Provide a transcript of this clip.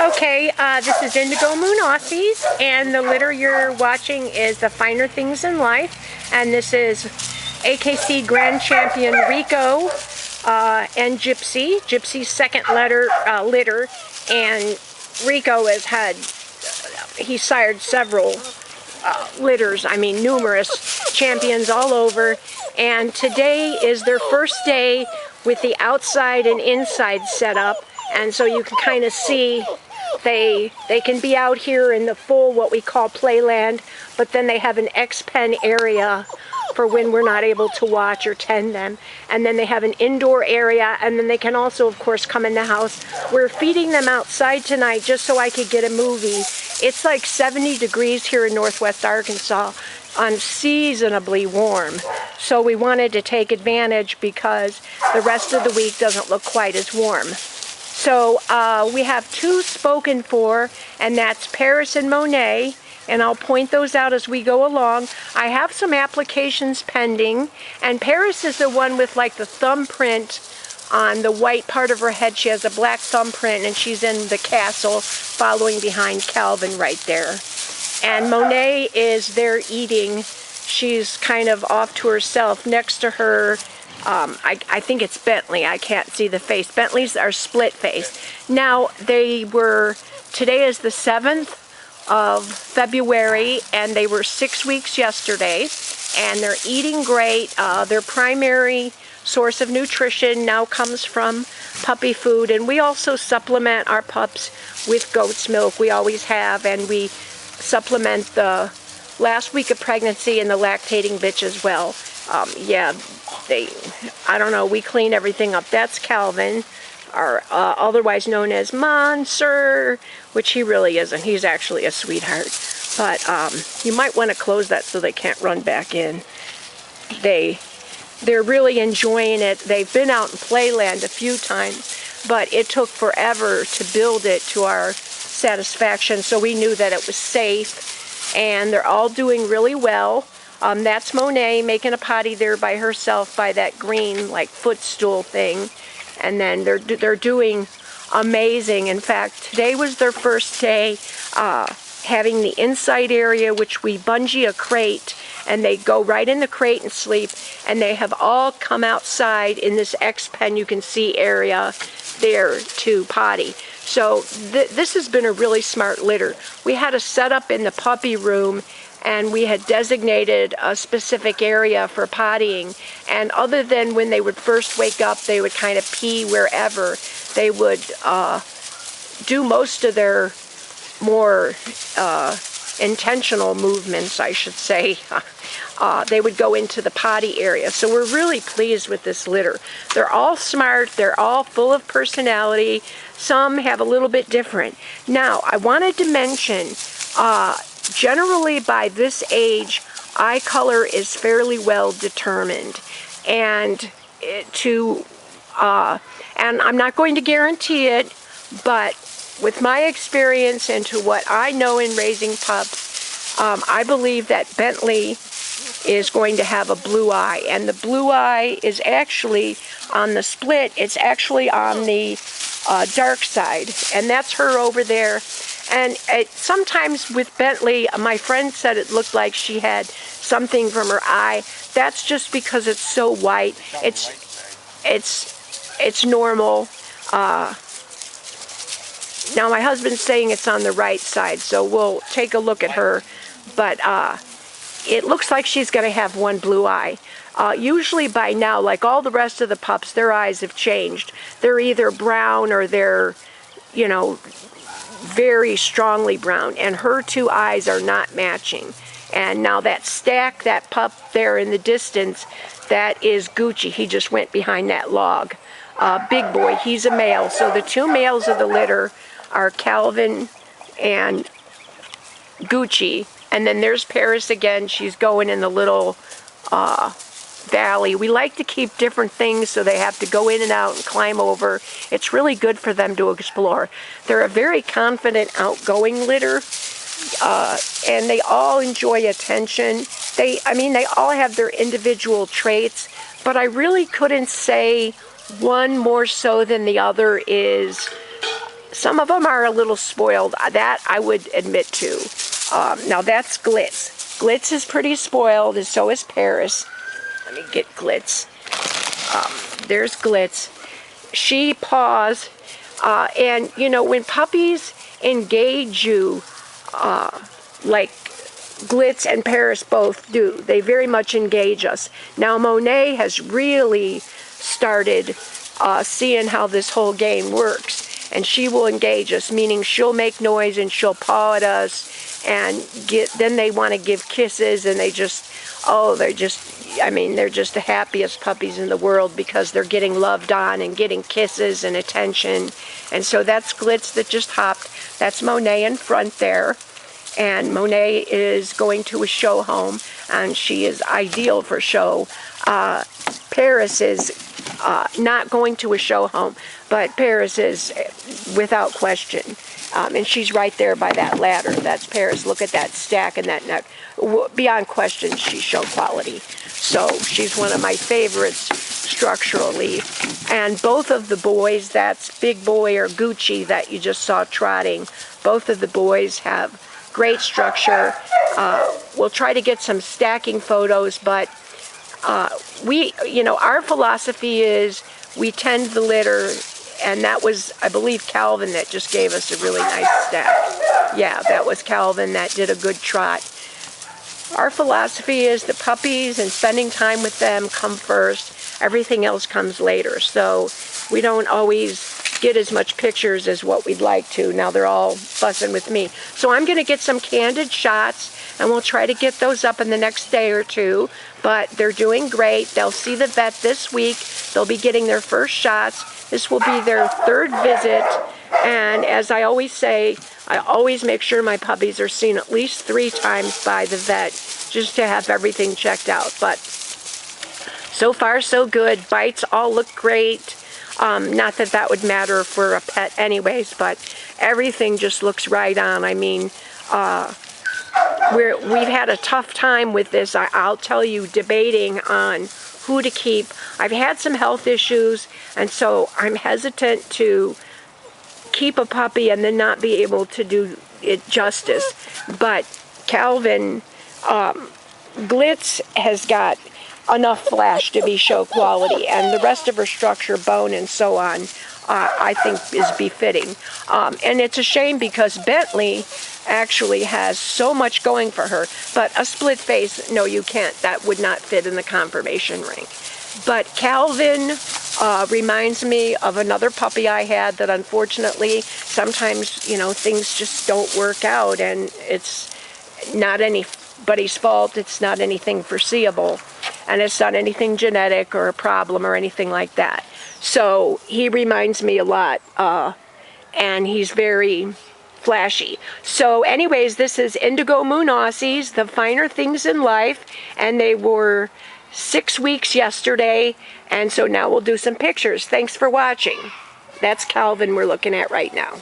Okay, this is IndigoMoon Aussies, and the litter you're watching is the Finer Things in Life, and this is AKC Grand Champion Rico and Gypsy. Gypsy's second litter, and Rico has had, he sired several litters, I mean numerous champions all over, and today is their first day with the outside and inside setup, and so you can kind of see they can be out here in the full what we call playland, but then they have an X-pen area for when we're not able to watch or tend them, and then they have an indoor area, and then they can also of course come in the house. We're feeding them outside tonight just so I could get a movie. It's like 70 degrees here in northwest Arkansas, unseasonably warm, so we wanted to take advantage because the rest of the week doesn't look quite as warm. So we have two spoken for, and that's Paris and Monet, and I'll point those out as we go along. I have some applications pending, and Paris is the one with like the thumbprint on the white part of her head. She has a black thumbprint, and she's in the castle following behind Calvin right there. And Monet is there eating. She's kind of off to herself. Next to her, I think it's Bentley. I can't see the face. Bentley's are split face. Now, today is the 7th of February, and they were 6 weeks yesterday, and they're eating great. Their primary source of nutrition now comes from puppy food, and we also supplement our pups with goat's milk. We always have, and we supplement the last week of pregnancy and the lactating bitch as well. Yeah, I don't know, we clean everything up. That's Calvin, or otherwise known as Monster, which he really isn't. He's actually a sweetheart. But you might want to close that so they can't run back in. They're really enjoying it. They've been out in playland a few times, but it took forever to build it to our satisfaction, so we knew that it was safe, and they're all doing really well. That's Monet making a potty there by herself by that green like footstool thing, and then they're doing amazing. In fact, today was their first day having the inside area, which we bungee a crate, and they go right in the crate and sleep, and they have all come outside in this X-pen you can see area there to potty. So this has been a really smart litter. We had a setup in the puppy room, and we had designated a specific area for pottying, and other than when they would first wake up, they would kind of pee wherever. They would do most of their more intentional movements, I should say. They would go into the potty area. So we're really pleased with this litter. They're all smart, they're all full of personality. Some have a little bit different. Now, I wanted to mention, generally by this age, eye color is fairly well determined. And and I'm not going to guarantee it, but with my experience into what I know in raising pups, I believe that Bentley is going to have a blue eye, and the blue eye is actually on the split. It's actually on the dark side, and that's her over there. And sometimes with Bentley, my friend said it looked like she had something from her eye. That's just because it's so white. It's normal. Now my husband's saying it's on the right side, so we'll take a look at her. But it looks like she's going to have one blue eye. Usually by now, like all the rest of the pups, their eyes have changed. They're either brown or they're, you know, very strongly brown, and her two eyes are not matching. And now that stack, that pup there in the distance, that is Gucci. He just went behind that log. Big boy, he's a male. So the two males of the litter are Calvin and Gucci. And then there's Paris again. She's going in the little valley. We like to keep different things so they have to go in and out and climb over. It's really good for them to explore. They're a very confident, outgoing litter, and they all enjoy attention. They all have their individual traits, but I really couldn't say one more so than the other is some of them are a little spoiled. That I would admit to. Now that's Glitz. Glitz is pretty spoiled, and so is Paris. Let me get Glitz. There's Glitz. She paws, and you know, when puppies engage you, like Glitz and Paris both do, they very much engage us. Now Monet has really started seeing how this whole game works, and she will engage us, meaning she'll make noise and she'll paw at us, and then they want to give kisses, and they just, oh, they're just, I mean, they're just the happiest puppies in the world because they're getting loved on and getting kisses and attention. And so that's Glitz that just hopped. That's Monet in front there. And Monet is going to a show home, and she is ideal for show. Paris is not going to a show home, but Paris is without question. And she's right there by that ladder. That's Paris. Look at that stack and that neck. Beyond question, she's show quality. So she's one of my favorites structurally. And both of the boys, that's Big Boy or Gucci that you just saw trotting, both of the boys have great structure. We'll try to get some stacking photos, but our philosophy is we tend the litter, and that was, I believe, Calvin that just gave us a really nice stack. Yeah, that was Calvin that did a good trot. Our philosophy is the puppies and spending time with them come first. Everything else comes later. So we don't always get as much pictures as what we'd like to. Now they're all fussing with me. So I'm going to get some candid shots, and we'll try to get those up in the next day or two. But they're doing great. They'll see the vet this week. They'll be getting their first shots. This will be their third visit. And as I always say, I always make sure my puppies are seen at least 3 times by the vet just to have everything checked out. But so far so good. Bites all look great. Not that that would matter for a pet anyways, but everything just looks right on. I mean, we've had a tough time with this. I'll tell you, debating on who to keep. I've had some health issues, and so I'm hesitant to keep a puppy and then not be able to do it justice. But Calvin, Glitz has got enough flash to be show quality, and the rest of her structure, bone and so on, I think is befitting. And it's a shame because Bentley actually has so much going for her, but a split face, no, you can't. That would not fit in the conformation ring. But Calvin reminds me of another puppy I had that unfortunately sometimes, you know, things just don't work out, and it's not anybody's fault. It's not anything foreseeable, and it's not anything genetic or a problem or anything like that. So he reminds me a lot, and he's very flashy. So anyways, this is IndigoMoon Aussies, the finer things in life, and they were 6 weeks yesterday, and so now we'll do some pictures. Thanks for watching. That's Calvin we're looking at right now.